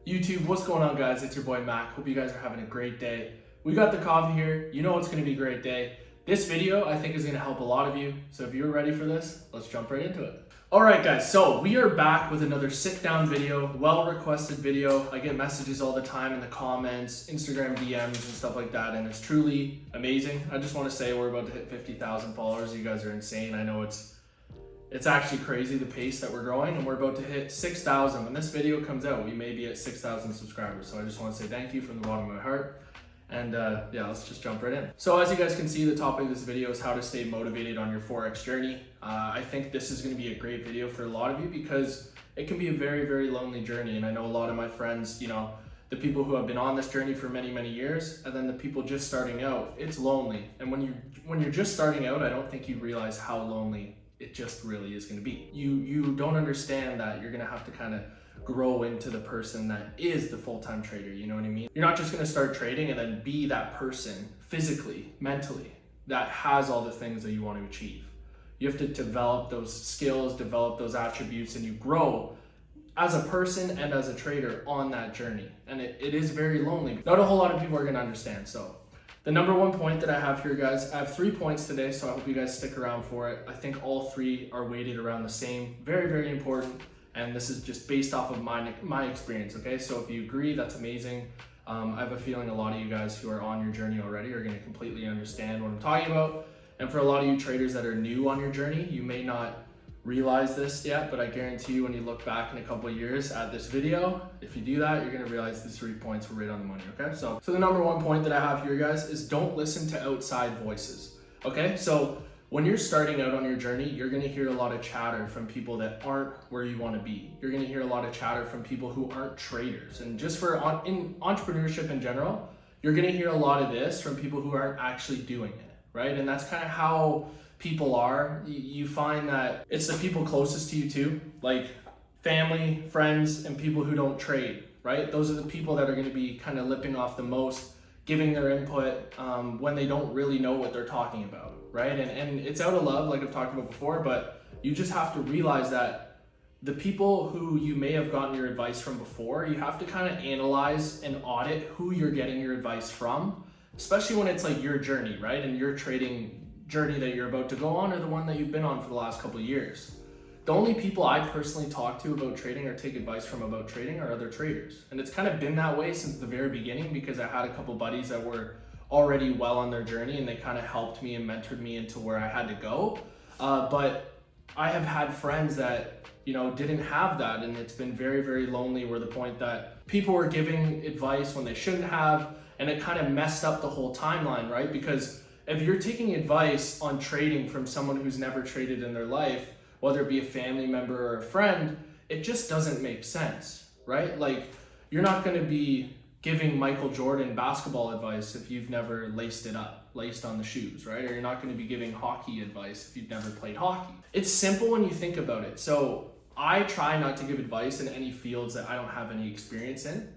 YouTube, what's going on, guys? It's your boy Mac. Hope you guys are having a great day. We got the coffee here. You know it's going to be a great day. This video, I think, is going to help a lot of you. So if you're ready for this, let's jump right into it. All right, guys. So we are back with another sit-down video, well-requested video. I get messages all the time in the comments, Instagram DMs, and stuff like that, and it's truly amazing. I just want to say we're about to hit 50,000 followers. You guys are insane. I know it's actually crazy the pace that we're growing, and we're about to hit 6,000. When this video comes out, we may be at 6,000 subscribers. So I just want to say thank you from the bottom of my heart. And yeah, let's just jump right in. So as you guys can see, the topic of this video is how to stay motivated on your Forex journey. I think this is going to be a great video for a lot of you because it can be a very, very lonely journey. And I know a lot of my friends, you know, the people who have been on this journey for many, many years, and then the people just starting out, it's lonely. And when you're just starting out, I don't think you realize how lonely it just really is going to be. You don't understand that you're going to have to kind of grow into the person that is the full-time trader, you know what I mean? You're not just going to start trading and then be that person physically, mentally, that has all the things that you want to achieve. You have to develop those skills, develop those attributes, and you grow as a person and as a trader on that journey. And it is very lonely. Not a whole lot of people are going to understand. So the number one point that I have here, guys, I have 3 points today, so I hope you guys stick around for it. I think all 3 are weighted around the same. Very, very important. And this is just based off of my experience, okay? So if you agree, that's amazing. I have a feeling a lot of you guys who are on your journey already are gonna completely understand what I'm talking about. And for a lot of you traders that are new on your journey, you may not realize this yet, but I guarantee you when you look back in a couple of years at this video, if you do that, you're gonna realize these 3 points were right on the money, okay? So the number one point that I have here, guys, is don't listen to outside voices, okay? So when you're starting out on your journey, you're gonna hear a lot of chatter from people that aren't where you wanna be. You're gonna hear a lot of chatter from people who aren't traders. And just in entrepreneurship in general, you're gonna hear a lot of this from people who aren't actually doing it, right? And that's kind of how people are. You find that it's the people closest to you too, like family, friends, and people who don't trade, right? Those are the people that are gonna be kind of lipping off the most, giving their input when they don't really know what they're talking about, right? And it's out of love, like I've talked about before, but you just have to realize that the people who you may have gotten your advice from before, you have to kind of analyze and audit who you're getting your advice from, especially when it's like your journey, right? And your trading journey that you're about to go on or the one that you've been on for the last couple of years. The only people I personally talk to about trading or take advice from about trading are other traders. And it's kind of been that way since the very beginning because I had a couple buddies that were already well on their journey and they kind of helped me and mentored me into where I had to go. But I have had friends that, you know, didn't have that, and it's been very, very lonely, where the point that people were giving advice when they shouldn't have, and it kind of messed up the whole timeline, right? Because if you're taking advice on trading from someone who's never traded in their life, whether it be a family member or a friend, it just doesn't make sense, right? Like, you're not going to be giving Michael Jordan basketball advice if you've never laced on the shoes, right? Or you're not going to be giving hockey advice if you've never played hockey. It's simple when you think about it. So I try not to give advice in any fields that I don't have any experience in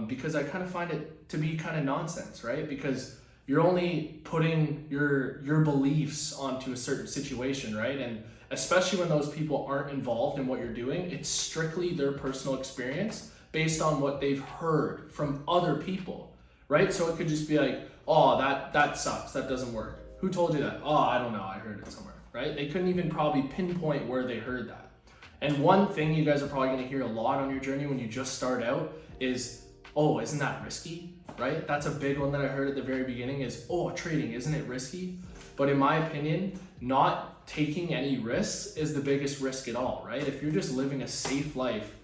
because I kind of find it to be kind of nonsense, right? Because you're only putting your beliefs onto a certain situation, right? And especially when those people aren't involved in what you're doing, it's strictly their personal experience based on what they've heard from other people, right? So it could just be like, oh, that sucks, that doesn't work. Who told you that? Oh, I don't know, I heard it somewhere, right? They couldn't even probably pinpoint where they heard that. And one thing you guys are probably gonna hear a lot on your journey when you just start out is, oh, isn't that risky, right? That's a big one that I heard at the very beginning is, oh, trading, isn't it risky? But in my opinion, not taking any risks is the biggest risk at all, right? If you're just living a safe life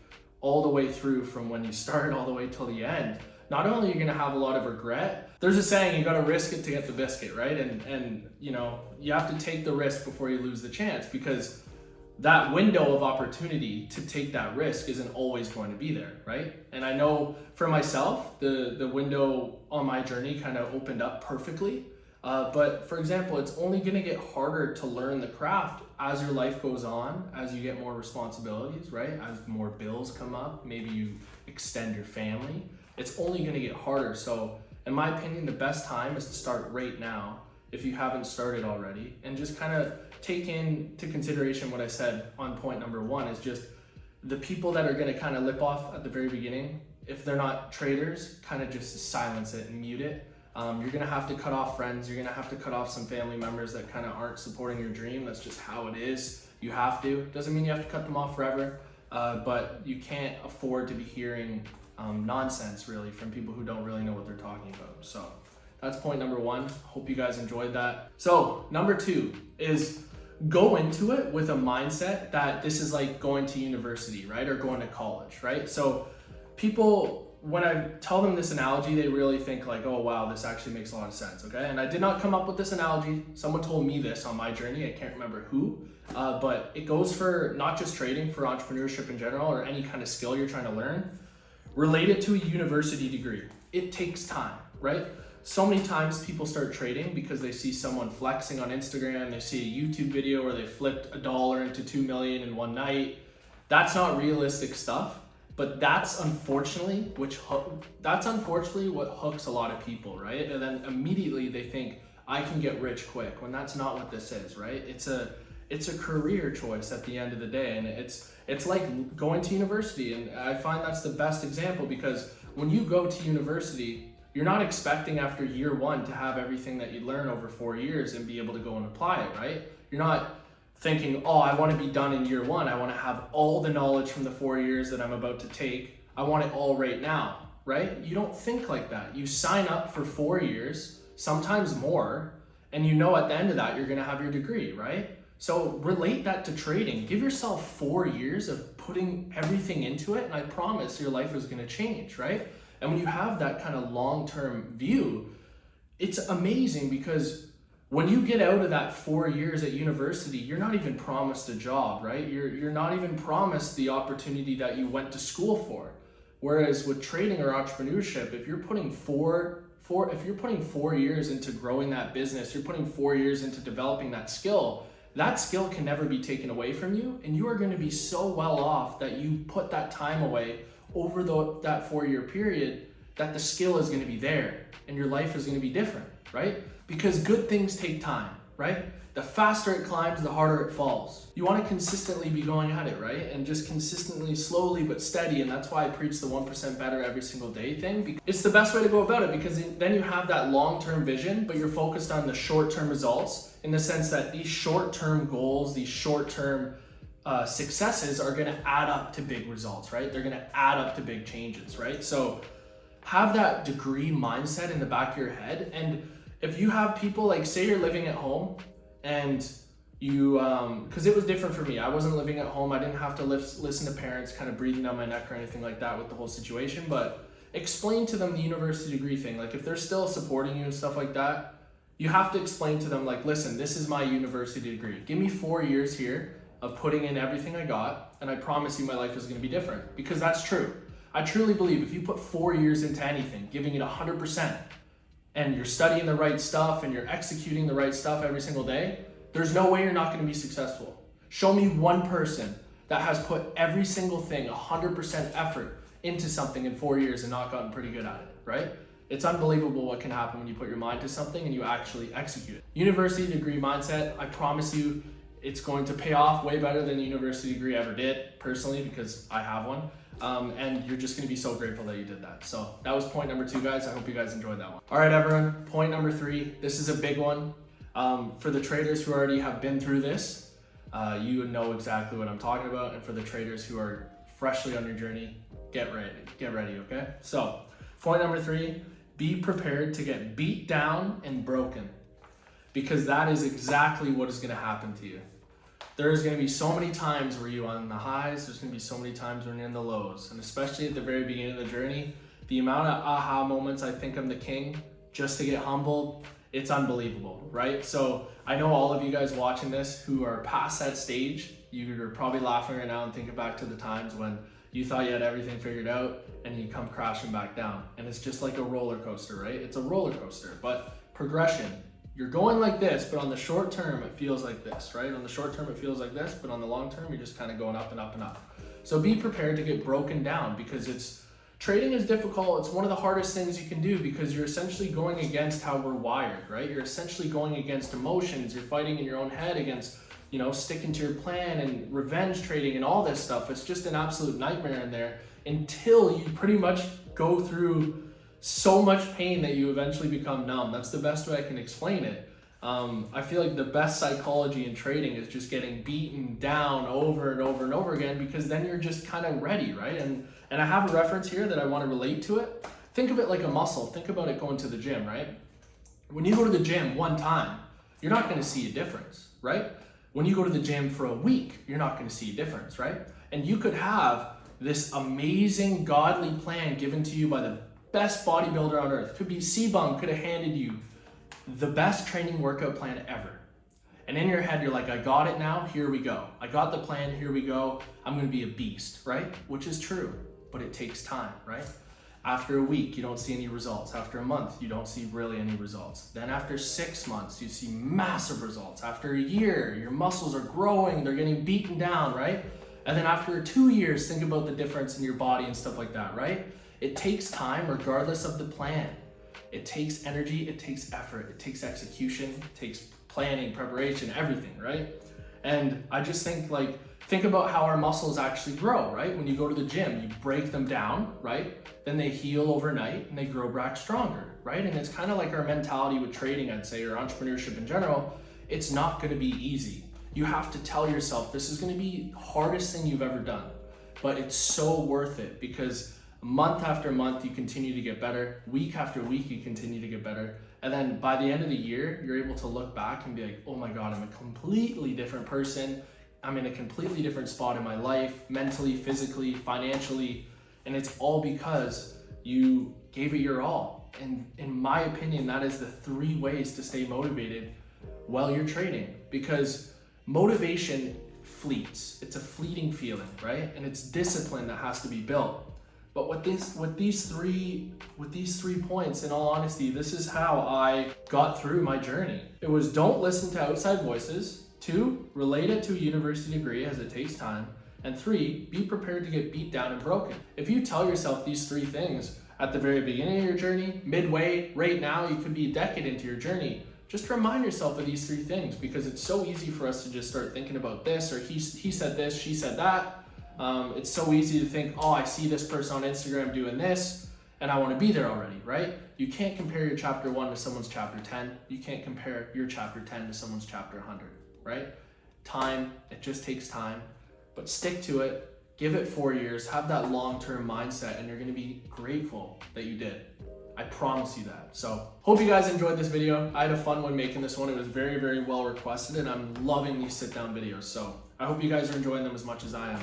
all the way through from when you start all the way till the end, not only are you gonna have a lot of regret, there's a saying, you gotta risk it to get the biscuit, right? And you know, you have to take the risk before you lose the chance, because that window of opportunity to take that risk isn't always going to be there, right? And I know for myself, the window on my journey kind of opened up perfectly. But for example, it's only going to get harder to learn the craft as your life goes on, as you get more responsibilities, right? As more bills come up, maybe you extend your family, it's only going to get harder. So in my opinion, the best time is to start right now if you haven't started already, and just kind of take into consideration what I said on point number 1 is just the people that are going to kind of lip off at the very beginning if they're not traders, kind of just silence it and mute it. You're gonna have to cut off friends. You're gonna have to cut off some family members that kind of aren't supporting your dream. That's just how it is. You have to. Doesn't mean you have to cut them off forever, but you can't afford to be hearing nonsense really from people who don't really know what they're talking about. So that's point number one. Hope you guys enjoyed that. So number two is go into it with a mindset that this is like going to university, right? Or going to college, right? So people, when I tell them this analogy, they really think like, oh wow, this actually makes a lot of sense, okay? And I did not come up with this analogy. Someone told me this on my journey. I can't remember who, but it goes for not just trading, for entrepreneurship in general, or any kind of skill you're trying to learn. Relate it to a university degree. It takes time, right? So many times people start trading because they see someone flexing on Instagram, they see a YouTube video where they flipped $1 into 2 million in one night. That's not realistic stuff, but that's unfortunately what hooks a lot of people, right? And then immediately they think, I can get rich quick, when that's not what this is, right? It's a career choice at the end of the day, and it's like going to university, and I find that's the best example, because when you go to university, you're not expecting after year one to have everything that you learn over 4 years and be able to go and apply it, right? You're not thinking, oh, I want to be done in year one. I want to have all the knowledge from the 4 years that I'm about to take. I want it all right now, right? You don't think like that. You sign up for 4 years, sometimes more, and you know at the end of that, you're going to have your degree, right? So relate that to trading. Give yourself 4 years of putting everything into it, and I promise your life is going to change, right? And when you have that kind of long-term view, it's amazing, because when you get out of that 4 years at university, you're not even promised a job, right? You're not even promised the opportunity that you went to school for. Whereas with trading or entrepreneurship, if you're putting four years into growing that business, you're putting 4 years into developing that skill can never be taken away from you, and you are going to be so well off that you put that time away over that 4 year period, that the skill is going to be there and your life is going to be different, right? Because good things take time, right? The faster it climbs, the harder it falls. You want to consistently be going at it, right? And just consistently, slowly but steady. And that's why I preach the 1% better every single day thing. It's the best way to go about it, because then you have that long-term vision, but you're focused on the short-term results, in the sense that these short-term goals, these short-term successes are going to add up to big results, right? They're going to add up to big changes, right? So have that degree mindset in the back of your head. And if you have people, like say you're living at home and you, because it was different for me. I wasn't living at home. I didn't have to listen to parents kind of breathing down my neck or anything like that with the whole situation, but explain to them the university degree thing. Like if they're still supporting you and stuff like that, you have to explain to them like, listen, this is my university degree. Give me 4 years here of putting in everything I got, and I promise you my life is going to be different, because that's true. I truly believe if you put 4 years into anything, giving it 100%, and you're studying the right stuff and you're executing the right stuff every single day, there's no way you're not going to be successful. Show me one person that has put every single thing, 100% effort into something in 4 years and not gotten pretty good at it, right? It's unbelievable what can happen when you put your mind to something and you actually execute it. University degree mindset, I promise you, it's going to pay off way better than the university degree ever did, personally, because I have one. And you're just going to be so grateful that you did that. So that was point number 2, guys. I hope you guys enjoyed that one. All right, everyone. Point number 3. This is a big one. For the traders who already have been through this, you know exactly what I'm talking about. And for the traders who are freshly on your journey, get ready, okay? So point number 3, be prepared to get beat down and broken, because that is exactly what is going to happen to you. There's going to be so many times where you're on the highs, there's going to be so many times when you're in the lows. And especially at the very beginning of the journey, the amount of aha moments, I think I'm the king, just to get humbled, it's unbelievable, right? So I know all of you guys watching this who are past that stage, you're probably laughing right now and thinking back to the times when you thought you had everything figured out and you come crashing back down. And it's just like a roller coaster, right? It's a roller coaster, but progression. You're going like this, but on the short term, it feels like this, right? On the short term, it feels like this, but on the long term, you're just kind of going up and up and up. So be prepared to get broken down, because trading is difficult. It's one of the hardest things you can do, because you're essentially going against how we're wired, right? You're essentially going against emotions. You're fighting in your own head against, sticking to your plan and revenge trading and all this stuff. It's just an absolute nightmare in there. until you pretty much go through so much pain that you eventually become numb. That's the best way I can explain it. I feel like the best psychology in trading is just getting beaten down over and over and over again, because then you're just kind of ready, right? And I have a reference here that I want to relate to it. Think of it like a muscle. Think about it going to the gym, right? When you go to the gym one time, you're not going to see a difference, right? When you go to the gym for a week, you're not going to see a difference, right? And you could have this amazing godly plan given to you by the best bodybuilder on earth. Could be C-Bum, could have handed you the best training workout plan ever. And in your head, you're like, I got it now, here we go. I got the plan, here we go. I'm gonna be a beast, right? Which is true, but it takes time, right? After a week, you don't see any results. After a month, you don't see really any results. Then after 6 months, you see massive results. After a year, your muscles are growing, they're getting beaten down, right? And then after 2 years, think about the difference in your body and stuff like that, right? It takes time regardless of the plan. It takes energy, it takes effort, it takes execution, it takes planning, preparation, everything, right? And I just think about how our muscles actually grow, right? When you go to the gym, you break them down, right? Then they heal overnight and they grow back stronger, right? And it's kind of like our mentality with trading, I'd say, or entrepreneurship in general. It's not gonna be easy. You have to tell yourself this is gonna be the hardest thing you've ever done, but it's so worth it, because month after month, you continue to get better. Week after week, you continue to get better. And then by the end of the year, you're able to look back and be like, oh my God, I'm a completely different person. I'm in a completely different spot in my life, mentally, physically, financially. And it's all because you gave it your all. And in my opinion, that is the 3 ways to stay motivated while you're trading, because motivation fleets. It's a fleeting feeling, right? And it's discipline that has to be built. But with these three points, in all honesty, this is how I got through my journey. It was, don't listen to outside voices. 2, relate it to a university degree, as it takes time. And 3, be prepared to get beat down and broken. If you tell yourself these 3 things at the very beginning of your journey, midway, right now, you could be a decade into your journey, just remind yourself of these 3 things, because it's so easy for us to just start thinking about this, or he said this, she said that. It's so easy to think, oh, I see this person on Instagram doing this, and I want to be there already, right? You can't compare your chapter 1 to someone's chapter 10. You can't compare your chapter 10 to someone's chapter 100, right? Time, it just takes time, but stick to it, give it 4 years, have that long-term mindset, and you're going to be grateful that you did. I promise you that. So hope you guys enjoyed this video. I had a fun one making this one. It was very, very well requested, and I'm loving these sit-down videos. So I hope you guys are enjoying them as much as I am.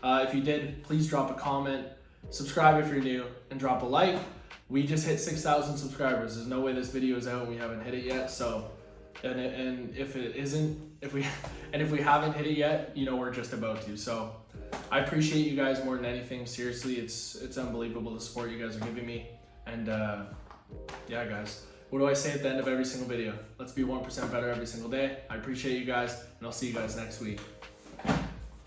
If you did, please drop a comment, subscribe if you're new, and drop a like. We just hit 6,000 subscribers. There's no way this video is out and we haven't hit it yet. So, and if it isn't, if we haven't hit it yet, you know we're just about to. So, I appreciate you guys more than anything. Seriously, it's unbelievable the support you guys are giving me. And yeah, guys, what do I say at the end of every single video? Let's be 1% better every single day. I appreciate you guys, and I'll see you guys next week.